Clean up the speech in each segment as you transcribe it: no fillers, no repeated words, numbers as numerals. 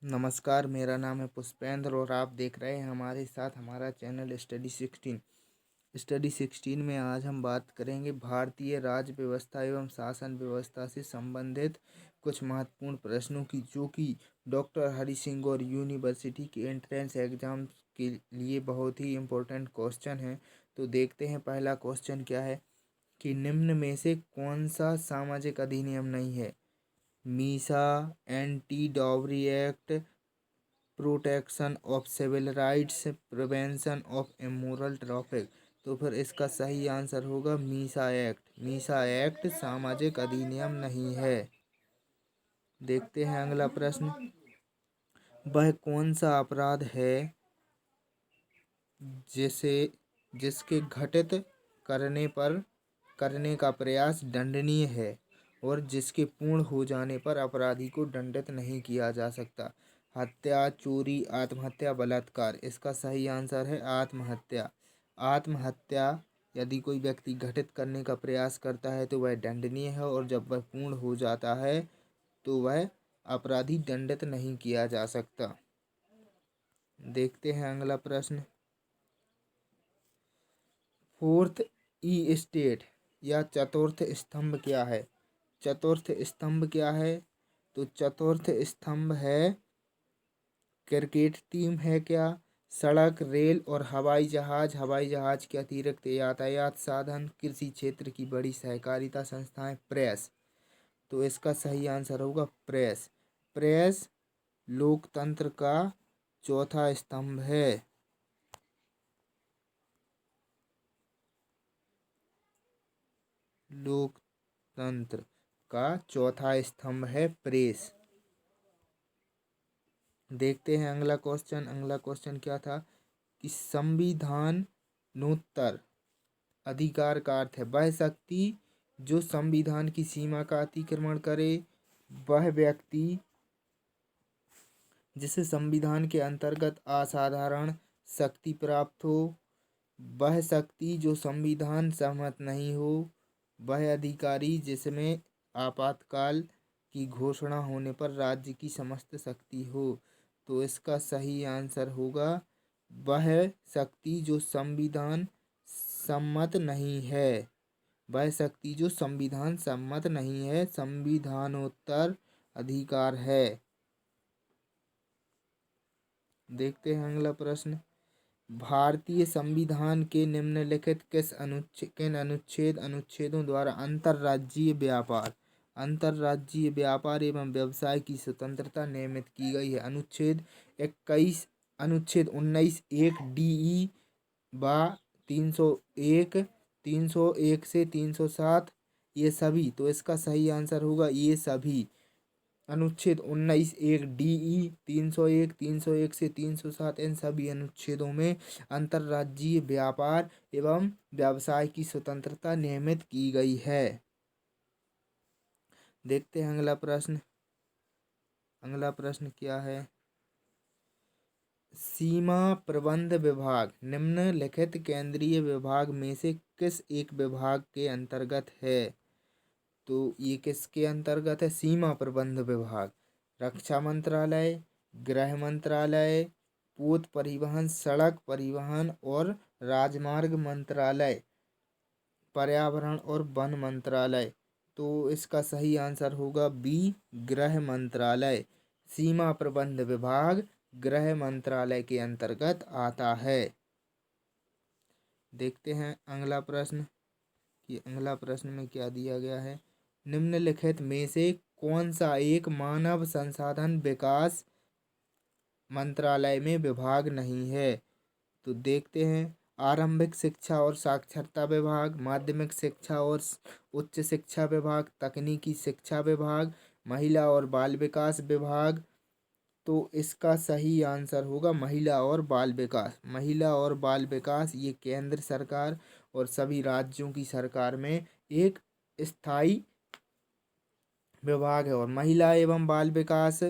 नमस्कार, मेरा नाम है पुष्पेंद्र और आप देख रहे हैं हमारे साथ हमारा चैनल स्टडी 16 में आज हम बात करेंगे भारतीय राज्य व्यवस्था एवं शासन व्यवस्था से संबंधित कुछ महत्वपूर्ण प्रश्नों की, जो कि डॉक्टर हरि सिंह गौर यूनिवर्सिटी के एंट्रेंस एग्जाम के लिए बहुत ही इम्पोर्टेंट क्वेश्चन है। तो देखते हैं पहला क्वेश्चन क्या है कि निम्न में से कौन सा सामाजिक अधिनियम नहीं है। MISA, anti dowry act, protection of civil rights, prevention of immoral traffic. तो फिर इसका सही आंसर होगा मीसा एक्ट। मीसा एक्ट सामाजिक अधिनियम नहीं है। देखते हैं अगला प्रश्न। वह कौन सा अपराध है जिसे जिसके घटित करने का प्रयास दंडनीय है और जिसके पूर्ण हो जाने पर अपराधी को दंडित नहीं किया जा सकता। हत्या, चोरी, आत्महत्या, बलात्कार। इसका सही आंसर है आत्महत्या। आत्महत्या यदि कोई व्यक्ति घटित करने का प्रयास करता है तो वह दंडनीय है, और जब वह पूर्ण हो जाता है तो वह अपराधी दंडित नहीं किया जा सकता। देखते हैं अगला प्रश्न। फोर्थ ई स्टेट या चतुर्थ स्तंभ क्या है। चतुर्थ स्तंभ क्या है? तो चतुर्थ स्तंभ है क्रिकेट टीम है क्या, सड़क, रेल और हवाई जहाज। हवाई जहाज के अतिरिक्त यातायात साधन, कृषि क्षेत्र की बड़ी सहकारिता संस्थाएं, प्रेस। तो इसका सही आंसर होगा प्रेस। प्रेस लोकतंत्र का चौथा स्तंभ है। लोकतंत्र का चौथा स्तंभ है प्रेस। देखते हैं अगला क्वेश्चन। अगला क्वेश्चन क्या था कि संविधानोत्तर अधिकार का अर्थ है वह शक्ति जो संविधान की सीमा का अतिक्रमण करे, वह व्यक्ति जिसे संविधान के अंतर्गत असाधारण शक्ति प्राप्त हो, वह शक्ति जो संविधान सहमत नहीं हो, वह अधिकारी जिसमें आपातकाल की घोषणा होने पर राज्य की समस्त शक्ति हो। तो इसका सही आंसर होगा वह शक्ति जो संविधान सम्मत नहीं है। वह शक्ति जो संविधान सम्मत नहीं है, संविधानोत्तर अधिकार है। देखते हैं अगला प्रश्न। भारतीय संविधान के निम्नलिखित किन अनुच्छेदों द्वारा अंतर्राज्यीय व्यापार एवं व्यवसाय की स्वतंत्रता नियमित की गई है। अनुच्छेद 21, अनुच्छेद 19(1)(डी)(ई) व 301, 301 से 307, ये सभी। तो इसका सही आंसर होगा ये सभी। अनुच्छेद 19(1)(डी)(ई), 301, 301 से 307, इन सभी अनुच्छेदों में अंतर्राज्यीय व्यापार एवं व्यवसाय की स्वतंत्रता नियमित की गई है। देखते हैं अगला प्रश्न। अगला प्रश्न क्या है? सीमा प्रबंध विभाग निम्नलिखित केंद्रीय विभाग में से किस एक विभाग के अंतर्गत है। तो ये किसके अंतर्गत है? सीमा प्रबंध विभाग। रक्षा मंत्रालय, गृह मंत्रालय, पोत परिवहन, सड़क परिवहन और राजमार्ग मंत्रालय, पर्यावरण और वन मंत्रालय। तो इसका सही आंसर होगा बी, गृह मंत्रालय। सीमा प्रबंध विभाग गृह मंत्रालय के अंतर्गत आता है। देखते हैं अगला प्रश्न कि अगला प्रश्न में क्या दिया गया है। निम्नलिखित में से कौन सा एक मानव संसाधन विकास मंत्रालय में विभाग नहीं है। तो देखते हैं। आरंभिक शिक्षा और साक्षरता विभाग, माध्यमिक शिक्षा और उच्च शिक्षा विभाग, तकनीकी शिक्षा विभाग, महिला और बाल विकास विभाग। तो इसका सही आंसर होगा महिला और बाल विकास। महिला और बाल विकास ये केंद्र सरकार और सभी राज्यों की सरकार में एक स्थायी विभाग है। और महिला एवं बाल विकास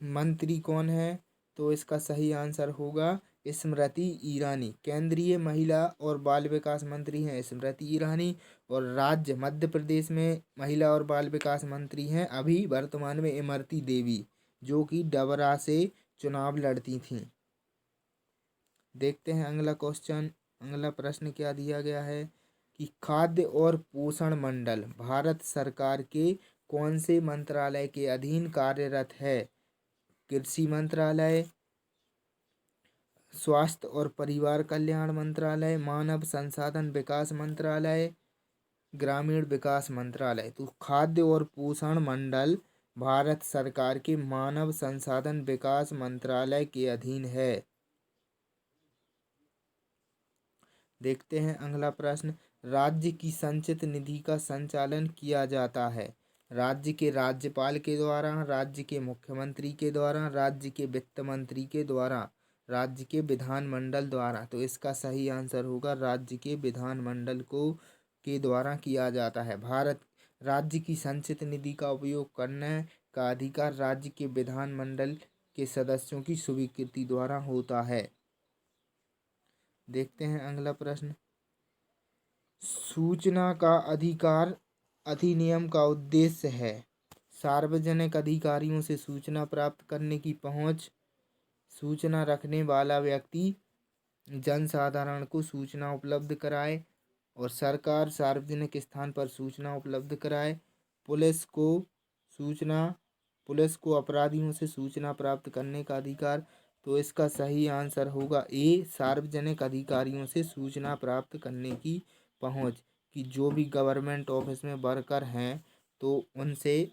मंत्री कौन है? तो इसका सही आंसर होगा स्मृति ईरानी। केंद्रीय महिला और बाल विकास मंत्री हैं स्मृति ईरानी। और राज्य मध्य प्रदेश में महिला और बाल विकास मंत्री हैं अभी वर्तमान में इमरती देवी, जो कि डबरा से चुनाव लड़ती थीं। देखते हैं अगला क्वेश्चन, अगला प्रश्न क्या दिया गया है कि खाद्य और पोषण मंडल भारत सरकार के कौन से मंत्रालय के अधीन कार्यरत है? कृषि मंत्रालय, स्वास्थ्य और परिवार कल्याण मंत्रालय, मानव संसाधन विकास मंत्रालय, ग्रामीण विकास मंत्रालय। तो खाद्य और पोषण मंडल भारत सरकार के मानव संसाधन विकास मंत्रालय के अधीन है। देखते हैं अगला प्रश्न, राज्य की संचित निधि का संचालन किया जाता है राज्य के राज्यपाल के द्वारा, राज्य के मुख्यमंत्री के द्वारा, राज्य के वित्त मंत्री के द्वारा, राज्य के विधानमंडल द्वारा। तो इसका सही आंसर होगा राज्य के विधानमंडल को के द्वारा किया जाता है। भारत राज्य की संचित निधि का उपयोग करने का अधिकार राज्य के विधानमंडल के सदस्यों की स्वीकृति द्वारा होता है। देखते हैं अगला प्रश्न, सूचना का अधिकार अधिनियम का उद्देश्य है सार्वजनिक अधिकारियों से सूचना प्राप्त करने की पहुंच, सूचना रखने वाला व्यक्ति जनसाधारण को सूचना उपलब्ध कराए और सरकार सार्वजनिक स्थान पर सूचना उपलब्ध कराए, पुलिस को अपराधियों से सूचना प्राप्त करने का अधिकार। तो इसका सही आंसर होगा ए, सार्वजनिक अधिकारियों से सूचना प्राप्त करने की पहुंच, कि जो भी गवर्नमेंट ऑफिस में वर्कर हैं तो उनसे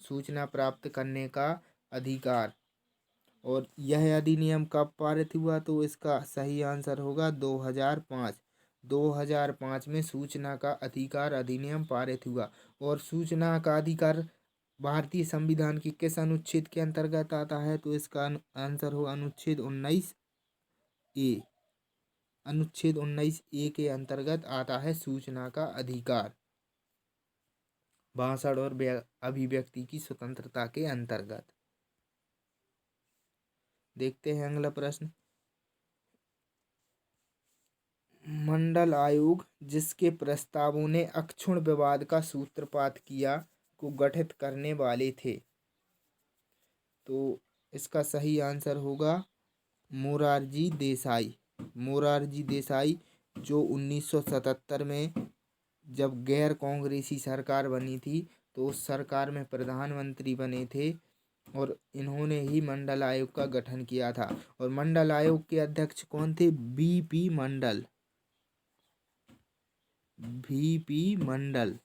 सूचना प्राप्त करने का अधिकार। और यह अधिनियम कब पारित हुआ? तो इसका सही आंसर होगा 2005। 2005 में सूचना का अधिकार अधिनियम पारित हुआ। और सूचना का अधिकार भारतीय संविधान के किस अनुच्छेद के अंतर्गत आता है? तो इसका आंसर हो अनुच्छेद 19 ए। अनुच्छेद 19 ए के अंतर्गत आता है सूचना का अधिकार, भाषण और अभिव्यक्ति की स्वतंत्रता के अंतर्गत। देखते हैं अगला प्रश्न, मंडल आयोग जिसके प्रस्तावों ने अक्षुण्ण विवाद का सूत्रपात किया को गठित करने वाले थे? तो इसका सही आंसर होगा मोरारजी देसाई। मोरारजी देसाई, जो 1977 में जब गैर कांग्रेसी सरकार बनी थी तो उस सरकार में प्रधानमंत्री बने थे और इन्होंने ही मंडल आयोग का गठन किया था। और मंडल आयोग के अध्यक्ष कौन थे? बीपी मंडल। बीपी मंडल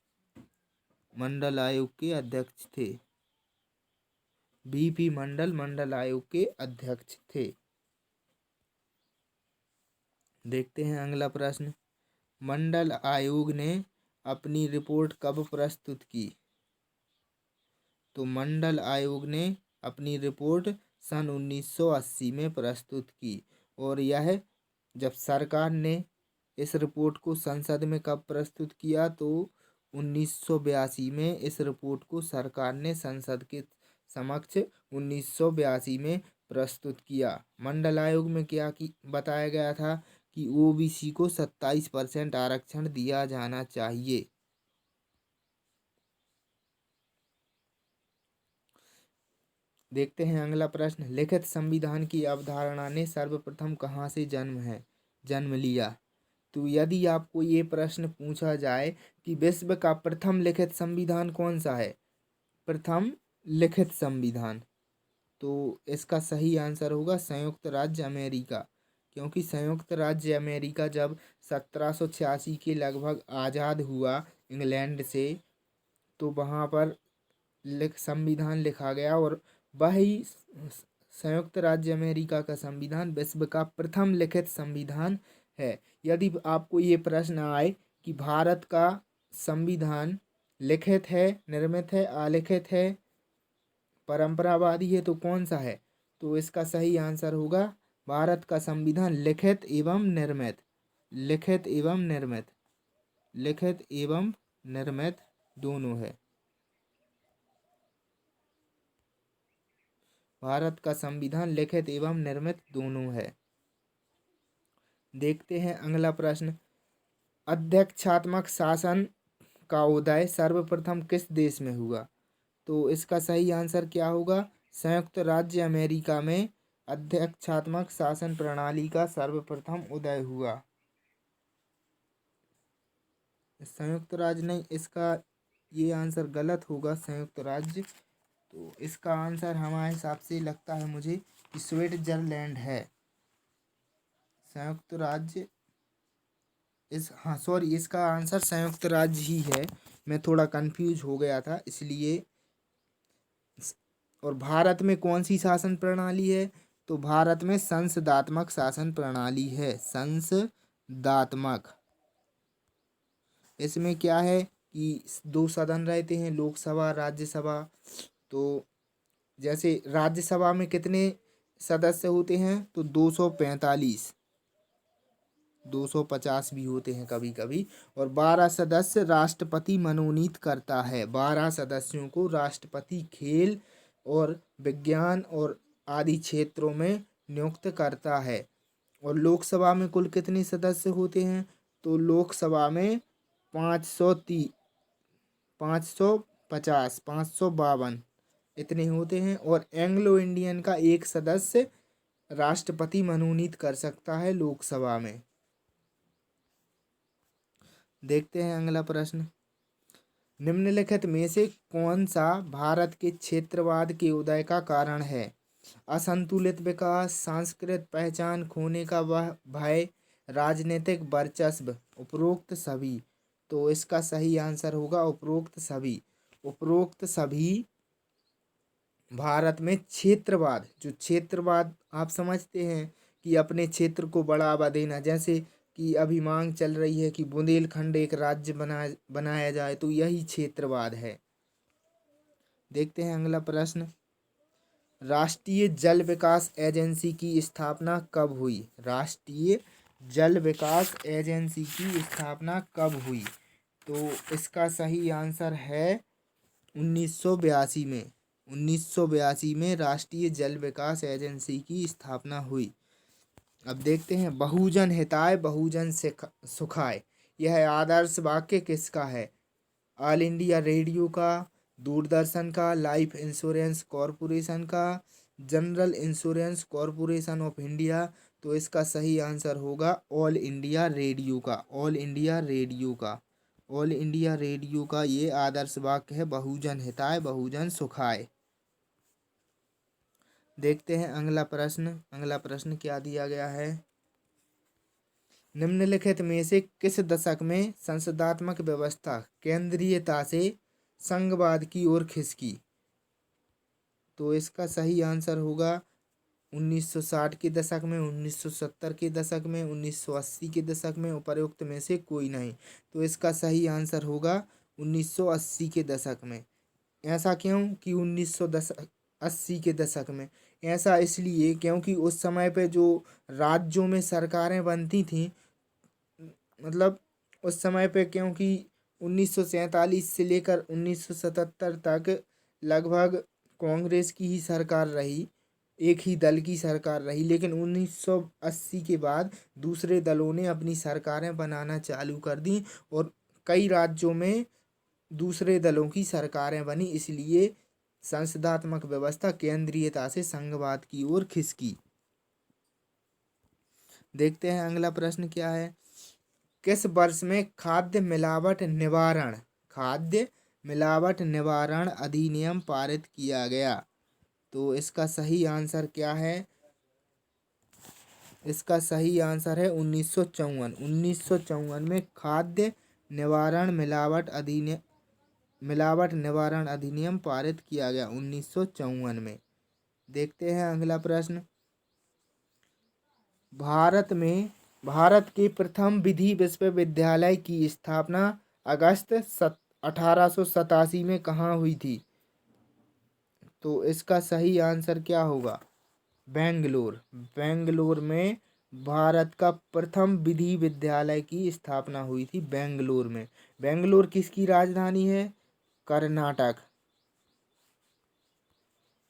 मंडल आयोग के अध्यक्ष थे। बीपी मंडल मंडल आयोग के अध्यक्ष थे। देखते हैं अगला प्रश्न, मंडल आयोग ने अपनी रिपोर्ट कब प्रस्तुत की? तो मंडल आयोग ने अपनी रिपोर्ट सन 1980 में प्रस्तुत की। और यह जब सरकार ने इस रिपोर्ट को संसद में कब प्रस्तुत किया? तो 1982 में इस रिपोर्ट को सरकार ने संसद के समक्ष 1982 में प्रस्तुत किया। मंडल आयोग में क्या बताया गया था कि ओबीसी को 27% आरक्षण दिया जाना चाहिए। देखते हैं अगला प्रश्न, लिखित संविधान की अवधारणा ने सर्वप्रथम कहाँ से जन्म लिया? तो यदि आपको ये प्रश्न पूछा जाए कि विश्व का प्रथम लिखित संविधान कौन सा है, प्रथम लिखित संविधान, तो इसका सही आंसर होगा संयुक्त राज्य अमेरिका। क्योंकि संयुक्त राज्य अमेरिका जब 1786 के लगभग आज़ाद हुआ इंग्लैंड से, तो वहाँ पर संविधान लिखा गया और वही संयुक्त राज्य अमेरिका का संविधान विश्व का प्रथम लिखित संविधान है। यदि आपको ये प्रश्न आए कि भारत का संविधान लिखित है, निर्मित है, आलिखित है, परंपरावादी है, तो कौन सा है? तो इसका सही आंसर होगा भारत का संविधान लिखित एवं निर्मित। लिखित एवं निर्मित, लिखित एवं निर्मित दोनों है। भारत का संविधान लिखित एवं निर्मित दोनों है। देखते हैं अगला प्रश्न। अध्यक्षात्मक शासन का उदय सर्वप्रथम किस देश में हुआ? तो इसका सही आंसर क्या होगा? संयुक्त राज्य अमेरिका में अध्यक्षात्मक शासन प्रणाली का सर्वप्रथम उदय हुआ। संयुक्त राज्य नहीं, इसका ये आंसर गलत होगा, संयुक्त राज्य। तो इसका आंसर हमारे हिसाब से लगता है मुझे कि स्विट्जरलैंड है। संयुक्त राज्य हाँ सॉरी, इसका आंसर संयुक्त राज्य ही है। मैं थोड़ा कंफ्यूज हो गया था इसलिए। और भारत में कौन सी शासन प्रणाली है? तो भारत में संसदात्मक शासन प्रणाली है, संसदात्मक। इसमें क्या है कि दो सदन रहते हैं, लोकसभा राज्यसभा। तो जैसे राज्यसभा में कितने सदस्य होते हैं? तो 245, 250 भी होते हैं कभी कभी। और 12 सदस्य राष्ट्रपति मनोनीत करता है। 12 सदस्यों को राष्ट्रपति खेल और विज्ञान और आदि क्षेत्रों में नियुक्त करता है। और लोकसभा में कुल कितने सदस्य होते हैं? तो लोकसभा में 550, 552 इतने होते हैं। और एंग्लो इंडियन का एक सदस्य राष्ट्रपति मनोनीत कर सकता है लोकसभा में। देखते हैं अगला प्रश्न। निम्नलिखित में से कौन सा भारत के क्षेत्रवाद के उदय का कारण है? असंतुलित विकास, सांस्कृतिक पहचान खोने का वह भय, राजनीतिक वर्चस्व, उपरोक्त सभी। तो इसका सही आंसर होगा उपरोक्त सभी। उपरोक्त सभी भारत में क्षेत्रवाद, जो क्षेत्रवाद आप समझते हैं कि अपने क्षेत्र को बढ़ावा देना, जैसे कि अभी मांग चल रही है कि बुंदेलखंड एक राज्य बनाया जाए, तो यही क्षेत्रवाद है। देखते हैं अगला प्रश्न। राष्ट्रीय जल विकास एजेंसी की स्थापना कब हुई? राष्ट्रीय जल विकास एजेंसी की स्थापना कब हुई? तो इसका सही आंसर है 1982 में। 1982 में राष्ट्रीय जल विकास एजेंसी की स्थापना हुई। अब देखते हैं बहुजन हिताय बहुजन सुखाय, यह आदर्श वाक्य किसका है? ऑल इंडिया रेडियो का, दूरदर्शन का, लाइफ इंश्योरेंस कॉरपोरेशन का, general insurance corporation of India. तो इसका सही आंसर होगा ऑल इंडिया रेडियो का। ऑल इंडिया रेडियो का, ऑल इंडिया रेडियो का ये आदर्श वाक्य है, बहुजन हिताय बहुजन सुखाय। देखते हैं अगला प्रश्न। अगला प्रश्न क्या दिया गया है? निम्नलिखित में से किस दशक में संसदात्मक व्यवस्था केंद्रीयता से संघवाद की ओर खिसकी? तो इसका सही आंसर होगा 1960 के दशक में, 1970 के दशक में, 1980 के दशक में, उपर्युक्त में से कोई नहीं। तो इसका सही आंसर होगा 1980 के दशक में। ऐसा क्यों कि 1980 के दशक में? ऐसा इसलिए क्योंकि उस समय पे जो राज्यों में सरकारें बनती थीं, मतलब उस समय पे, क्योंकि 1947 से लेकर 1977 तक लगभग कांग्रेस की ही सरकार रही, एक ही दल की सरकार रही। लेकिन 1980 के बाद दूसरे दलों ने अपनी सरकारें बनाना चालू कर दी और कई राज्यों में दूसरे दलों की सरकारें बनी, इसलिए संसदात्मक व्यवस्था केंद्रीयता से संघवाद की ओर खिसकी। देखते हैं अगला प्रश्न क्या है। किस वर्ष में खाद्य मिलावट निवारण अधिनियम पारित किया गया? तो इसका सही आंसर क्या है? इसका सही आंसर है 1954। 1954 में खाद्य मिलावट निवारण अधिनियम पारित किया गया, 1954 में। देखते हैं अगला प्रश्न। भारत के प्रथम विधि विश्वविद्यालय की स्थापना अगस्त 1887 में कहाँ हुई थी? तो इसका सही आंसर क्या होगा? बेंगलोर। बेंगलोर में भारत का प्रथम विधि विद्यालय की स्थापना हुई थी, बेंगलोर में। बेंगलोर किसकी राजधानी है? कर्नाटक।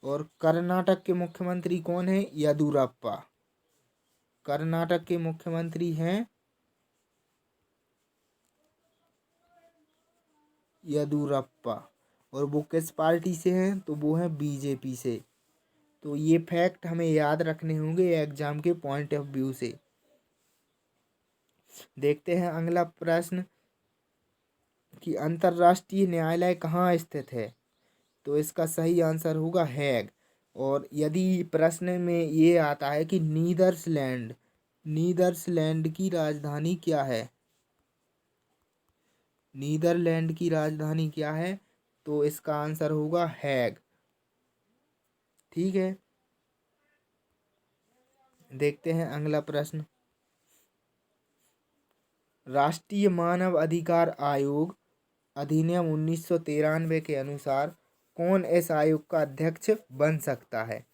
और कर्नाटक के मुख्यमंत्री कौन है? येदियुरप्पा। कर्नाटक के मुख्यमंत्री हैं येदियुरप्पा, और वो किस पार्टी से हैं, तो वो हैं बीजेपी से। तो ये फैक्ट हमें याद रखने होंगे एग्जाम के पॉइंट ऑफ व्यू से। देखते हैं अगला प्रश्न कि अंतर्राष्ट्रीय न्यायालय कहाँ स्थित है, तो इसका सही आंसर होगा हैग। और यदि प्रश्न में ये आता है कि नीदरलैंड की राजधानी क्या है, नीदरलैंड की राजधानी क्या है, तो इसका आंसर होगा हैग। ठीक है, देखते हैं अगला प्रश्न। राष्ट्रीय मानव अधिकार आयोग अधिनियम 1993 के अनुसार कौन इस आयोग का अध्यक्ष बन सकता है,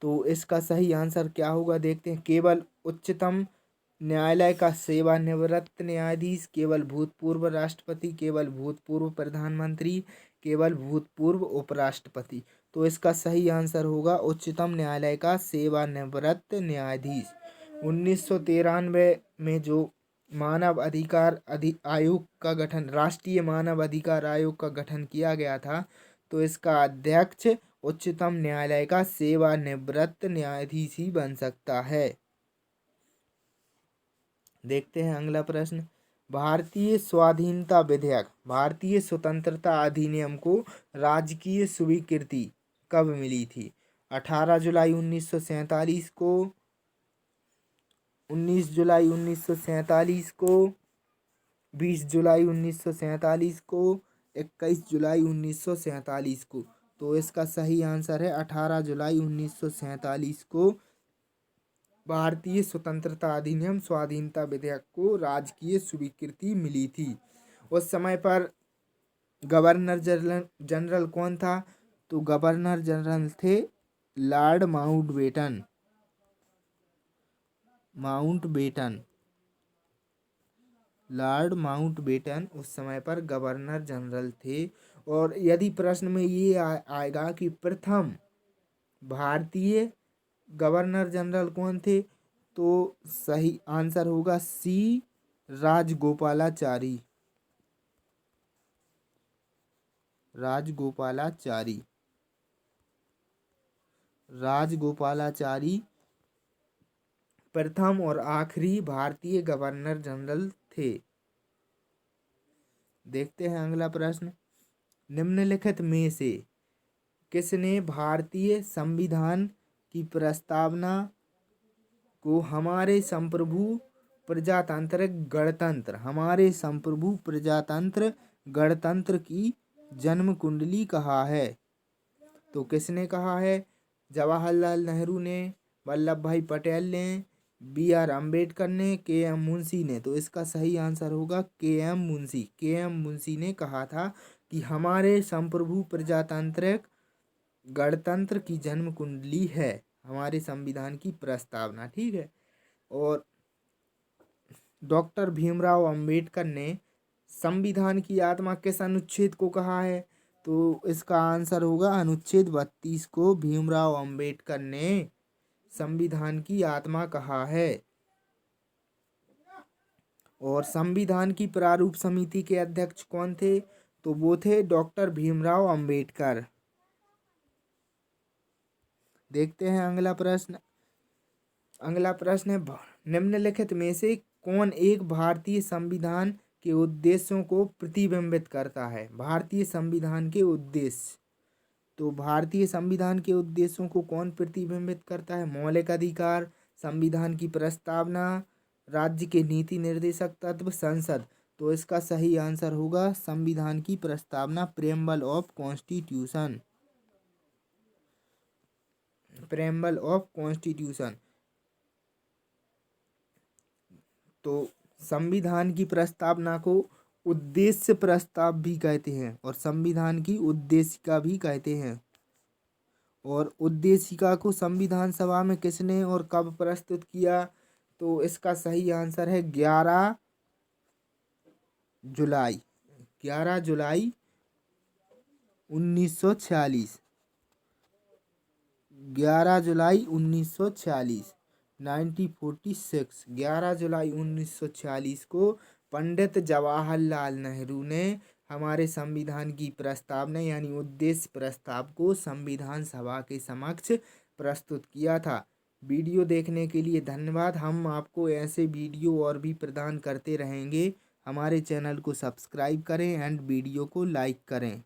तो इसका सही आंसर क्या होगा, देखते हैं। केवल उच्चतम न्यायालय का सेवानिवृत्त न्यायाधीश, केवल भूतपूर्व राष्ट्रपति, केवल भूतपूर्व प्रधानमंत्री, केवल भूतपूर्व उपराष्ट्रपति। तो इसका सही आंसर होगा उच्चतम न्यायालय का सेवानिवृत्त न्यायाधीश। 1993 में जो मानव अधिकार आयोग का गठन, राष्ट्रीय मानव अधिकार आयोग का गठन किया गया था, तो इसका अध्यक्ष उच्चतम न्यायालय का सेवानिवृत्त न्यायाधीश ही बन सकता है। देखते हैं अगला प्रश्न। भारतीय स्वाधीनता विधेयक, भारतीय स्वतंत्रता अधिनियम को राजकीय स्वीकृति कब मिली थी? 18 जुलाई 1947 को, 19 जुलाई 1947 को, 20 जुलाई 1947 को, 21 जुलाई 1947 को। तो इसका सही आंसर है 18 जुलाई 1947 को भारतीय स्वतंत्रता अधिनियम स्वाधीनता विधेयक को राजकीय स्वीकृति मिली थी। उस समय पर गवर्नर जनरल कौन था, तो गवर्नर जनरल थे लॉर्ड लॉर्ड माउंटबेटन उस समय पर गवर्नर जनरल थे। और यदि प्रश्न में ये आएगा कि प्रथम भारतीय गवर्नर जनरल कौन थे, तो सही आंसर होगा सी राजगोपालाचारी। राजगोपालाचारी प्रथम और आखिरी भारतीय गवर्नर जनरल थे। देखते हैं अगला प्रश्न। निम्नलिखित में से किसने भारतीय संविधान की प्रस्तावना को हमारे संप्रभु प्रजातंत्र गणतंत्र की जन्म कुंडली कहा है? तो किसने कहा है? जवाहरलाल नेहरू ने, वल्लभ भाई पटेल ने, B.R. अम्बेडकर ने, K.M. मुंशी ने। तो इसका सही आंसर होगा K.M. मुंशी ने कहा था कि हमारे संप्रभु प्रजातांत्रिक गणतंत्र की जन्म कुंडली है हमारे संविधान की प्रस्तावना। ठीक है। और डॉक्टर भीमराव अंबेडकर ने संविधान की आत्मा किस अनुच्छेद को कहा है? तो इसका आंसर होगा अनुच्छेद 32 को भीमराव अंबेडकर ने संविधान की आत्मा कहा है। और संविधान की प्रारूप समिति के अध्यक्ष कौन थे? तो वो थे डॉक्टर भीमराव अंबेडकर। देखते हैं अगला प्रश्न। अगला प्रश्न है निम्नलिखित में से कौन एक भारतीय संविधान के उद्देश्यों को प्रतिबिंबित करता है? भारतीय संविधान के उद्देश्य, तो भारतीय संविधान के उद्देश्यों को कौन प्रतिबिंबित करता है? मौलिक अधिकार, संविधान की प्रस्तावना, राज्य के नीति निर्देशक तत्व, संसद। तो इसका सही आंसर होगा संविधान की प्रस्तावना, प्रेम्बल ऑफ कॉन्स्टिट्यूशन। तो संविधान की प्रस्तावना को उद्देश्य प्रस्ताव भी कहते हैं और संविधान की उद्देशिका भी कहते हैं। और उद्देशिका को संविधान सभा में किसने और कब प्रस्तुत किया? तो इसका सही आंसर है 11 जुलाई 1946। 11 जुलाई 1946, 1946, 11 जुलाई 1946 को पंडित जवाहरलाल नेहरू ने हमारे संविधान की प्रस्तावना यानी उद्देश्य प्रस्ताव को संविधान सभा के समक्ष प्रस्तुत किया था। वीडियो देखने के लिए धन्यवाद। हम आपको ऐसे वीडियो और भी प्रदान करते रहेंगे। हमारे चैनल को सब्सक्राइब करें एंड वीडियो को लाइक करें।